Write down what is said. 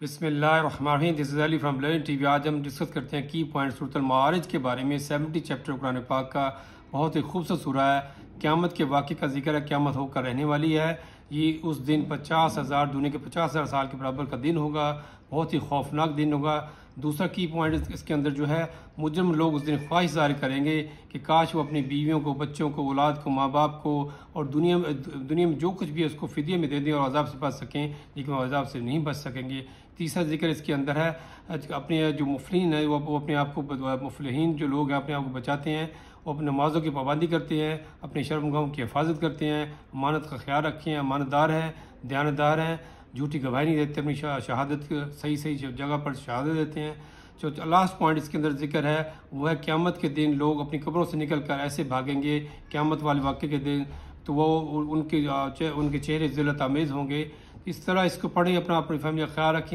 बिस्मिल्लाहिर्रहमानिर्रहीम। This is Ali from learning TV. आज हम डिस्कस करते हैं की पॉइंट सूरत अल-माआरिज के बारे में। 70 चैप्टर कुरान पाक का बहुत ही खूबसूरत सूरा है। क़यामत के वाक़े का जिक्र है, क़यामत होकर रहने वाली है। ये उस दिन 50,000 दुनिया के 50,000 साल के बराबर का दिन होगा। बहुत ही खौफनाक दिन होगा। दूसरा की पॉइंट इसके अंदर जो है, मुजरिम लोग उस दिन ख्वाहिश ज़ाहिर करेंगे कि काश वो अपनी बीवियों को, बच्चों को, औलाद को, माँ बाप को और दुनिया में जो कुछ भी है उसको फ़िदिये में दे दें और अज़ाब से बच सकें, लेकिन वो अज़ाब से नहीं बच सकेंगे। तीसरा जिक्र इसके अंदर है, अपने जो मुफलिन है वो अपने आप को, मुफलिहीन जो लोग हैं अपने आप को बचाते हैं, वो अपने नमाज़ों की पाबंदी करते हैं, अपने शर्मगाहों की हिफाजत करते हैं, अमानत का ख्याल रखें, अमानतदार हैं, दयानतदार हैं, झूठी गवाही नहीं देते, अपनी शहादत सही सही जगह पर शहादत देते हैं। जो लास्ट पॉइंट इसके अंदर जिक्र है वो है, क़यामत के दिन लोग अपनी कब्रों से निकल कर ऐसे भागेंगे क़यामत वाले वाक़े के दिन, तो वो उनके चेहरे ज़िल्लत आमेज़ होंगे। इस तरह इसको पढ़ें, अपनी फैमिली का ख्याल रखें।